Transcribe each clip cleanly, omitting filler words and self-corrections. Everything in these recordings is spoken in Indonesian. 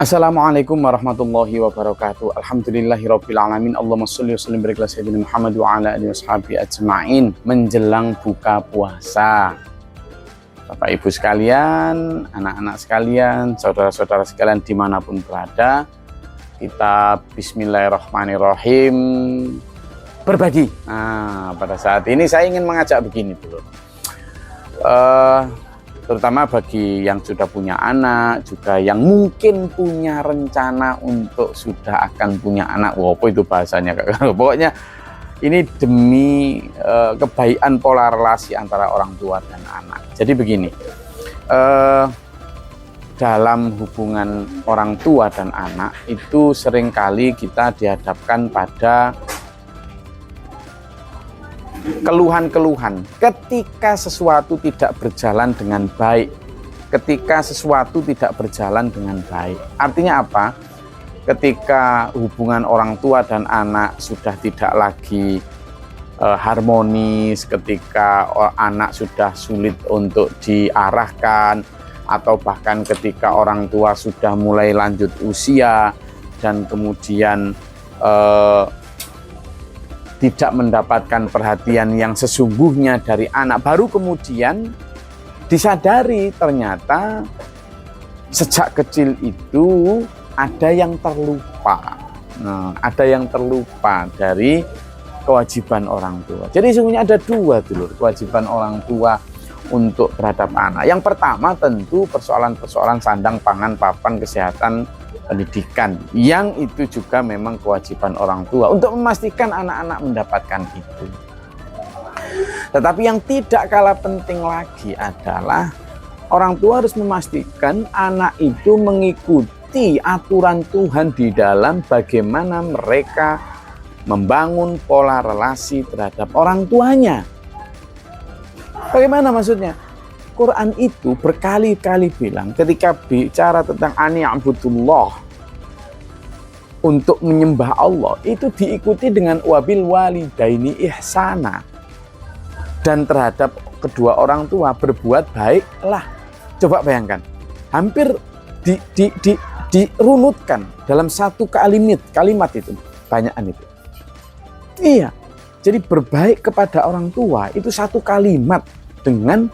Assalamualaikum warahmatullahi wabarakatuh. Alhamdulillahirabbil alamin. Allahumma sholli wa sallim barik ala sayyidina Muhammad wa ala alihi washabihi ajmain. Menjelang buka puasa, Bapak Ibu sekalian, anak-anak sekalian, saudara-saudara sekalian dimanapun berada, kita bismillahirrahmanirrahim berbagi. Nah, pada saat ini saya ingin mengajak begini dulu. Terutama bagi yang sudah punya anak, juga yang mungkin punya rencana untuk sudah akan punya anak. Wow, apa itu bahasanya? Pokoknya ini demi kebaikan pola relasi antara orang tua dan anak. Jadi begini, dalam hubungan orang tua dan anak itu seringkali kita dihadapkan pada keluhan-keluhan ketika sesuatu tidak berjalan dengan baik, artinya apa? Ketika hubungan orang tua dan anak sudah tidak lagi harmonis, ketika anak sudah sulit untuk diarahkan, atau bahkan ketika orang tua sudah mulai lanjut usia dan kemudian tidak mendapatkan perhatian yang sesungguhnya dari anak, baru kemudian disadari ternyata sejak kecil itu ada yang terlupa. Nah, ada yang terlupa dari kewajiban orang tua. Jadi sesungguhnya ada dua dulu kewajiban orang tua untuk terhadap anak. Yang pertama tentu persoalan-persoalan sandang, pangan, papan, kesehatan, pendidikan, yang itu juga memang kewajiban orang tua untuk memastikan anak-anak mendapatkan itu. Tetapi yang tidak kalah penting lagi adalah orang tua harus memastikan anak itu mengikuti aturan Tuhan di dalam bagaimana mereka membangun pola relasi terhadap orang tuanya. Bagaimana maksudnya? Quran itu berkali-kali bilang ketika bicara tentang ani'budullah, untuk menyembah Allah, itu diikuti dengan wabil walidaini ihsana, dan terhadap kedua orang tua berbuat baiklah. Coba bayangkan, hampir dirunutkan dalam satu kalimat itu, banyakan itu. Iya, jadi berbaik kepada orang tua itu satu kalimat dengan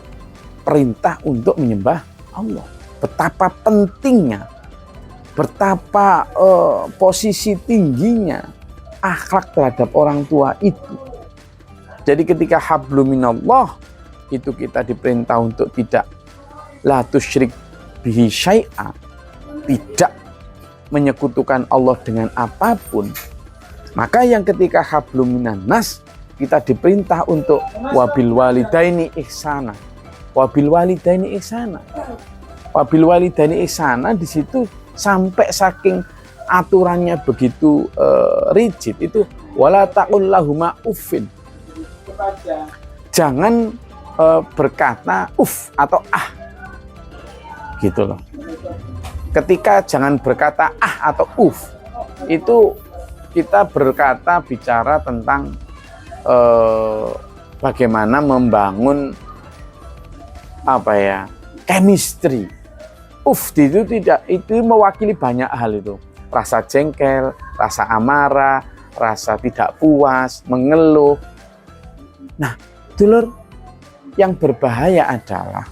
perintah untuk menyembah Allah. Betapa pentingnya, betapa posisi tingginya akhlak terhadap orang tua itu. Jadi ketika hablum minallah itu kita diperintah untuk tidak la tusyrik bihi syai'a, tidak menyekutukan Allah dengan apapun. Maka yang ketika hablum minannas kita diperintah untuk wabil walidaini ihsana. Wabil walidaini ihsana. Wabil walidaini ihsana di situ sampai saking aturannya begitu rigid itu, wala taqul lahuma uffin. Jangan berkata uff atau ah. Gitu loh. Ketika jangan berkata ah atau uff, itu kita bicara tentang bagaimana membangun chemistry. Itu mewakili banyak hal itu. Rasa jengkel, rasa amarah, rasa tidak puas, mengeluh. Nah, dulur, yang berbahaya adalah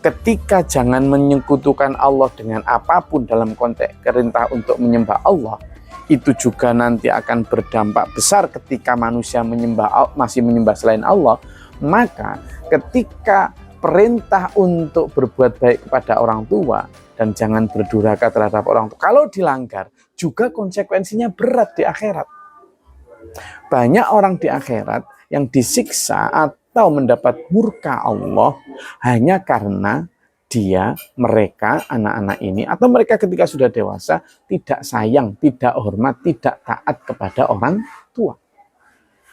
ketika jangan menyekutukan Allah dengan apapun dalam konteks perintah untuk menyembah Allah, itu juga nanti akan berdampak besar ketika manusia masih menyembah selain Allah. Maka ketika perintah untuk berbuat baik kepada orang tua dan jangan berdurhaka terhadap orang tua, kalau dilanggar juga konsekuensinya berat di akhirat. Banyak orang di akhirat yang disiksa atau mendapat murka Allah hanya karena mereka anak-anak ini atau mereka ketika sudah dewasa tidak sayang, tidak hormat, tidak taat kepada orang tua,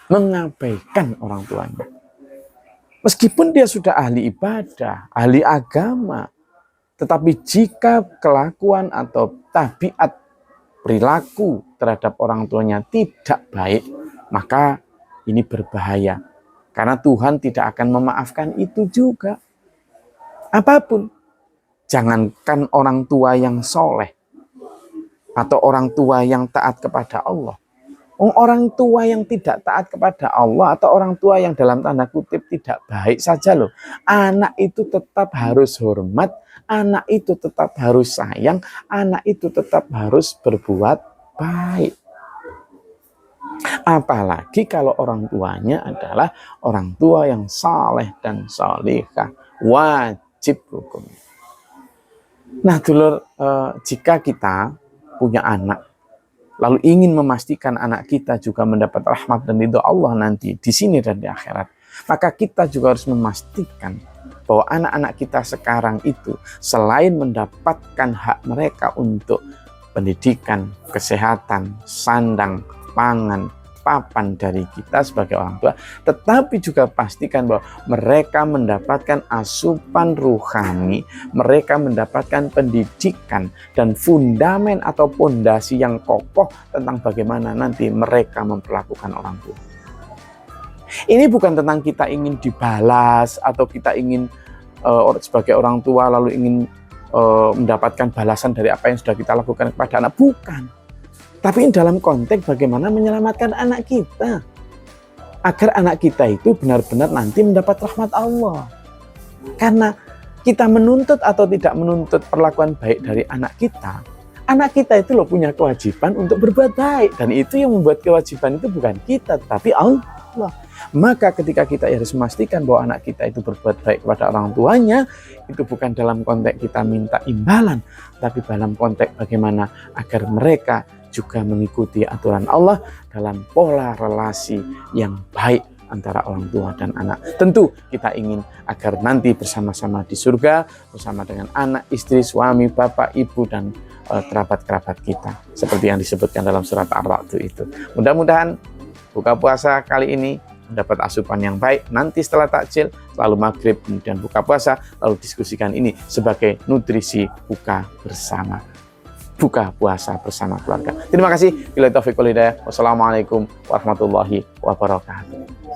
mengabaikan orang tuanya. Meskipun dia sudah ahli ibadah, ahli agama, tetapi jika kelakuan atau tabiat perilaku terhadap orang tuanya tidak baik, maka ini berbahaya. Karena Tuhan tidak akan memaafkan itu juga. Apapun. Jangankan orang tua yang soleh, atau orang tua yang taat kepada Allah. Orang tua yang tidak taat kepada Allah atau orang tua yang dalam tanda kutip tidak baik saja loh, anak itu tetap harus hormat, anak itu tetap harus sayang, anak itu tetap harus berbuat baik. Apalagi kalau orang tuanya adalah orang tua yang saleh dan salihah, wajib hukum. Nah dulur, jika kita punya anak, lalu ingin memastikan anak kita juga mendapat rahmat dan ridho Allah nanti di sini dan di akhirat, maka kita juga harus memastikan bahwa anak-anak kita sekarang itu selain mendapatkan hak mereka untuk pendidikan, kesehatan, sandang, pangan, papan dari kita sebagai orang tua, tetapi juga pastikan bahwa mereka mendapatkan asupan ruhani, mereka mendapatkan pendidikan dan fundamen atau pondasi yang kokoh tentang bagaimana nanti mereka memperlakukan orang tua. Ini bukan tentang kita ingin dibalas atau kita ingin sebagai orang tua lalu ingin mendapatkan balasan dari apa yang sudah kita lakukan kepada anak, bukan. Tapi dalam konteks bagaimana menyelamatkan anak kita, agar anak kita itu benar-benar nanti mendapat rahmat Allah. Karena kita menuntut atau tidak menuntut perlakuan baik dari anak kita itu loh punya kewajiban untuk berbuat baik. Dan itu yang membuat kewajiban itu bukan kita, tetapi Allah. Maka ketika kita harus memastikan bahwa anak kita itu berbuat baik kepada orang tuanya, itu bukan dalam konteks kita minta imbalan, tapi dalam konteks bagaimana agar mereka juga mengikuti aturan Allah dalam pola relasi yang baik antara orang tua dan anak. Tentu kita ingin agar nanti bersama-sama di surga, bersama dengan anak, istri, suami, bapak, ibu, dan kerabat-kerabat kita. Seperti yang disebutkan dalam surat Ar-Ra'd itu. Mudah-mudahan buka puasa kali ini mendapat asupan yang baik. Nanti setelah takjil, lalu maghrib, kemudian buka puasa, lalu diskusikan ini sebagai nutrisi buka bersama. Buka puasa bersama keluarga. Terima kasih. Billahi taufiq wal hidayah. Wassalamualaikum warahmatullahi wabarakatuh.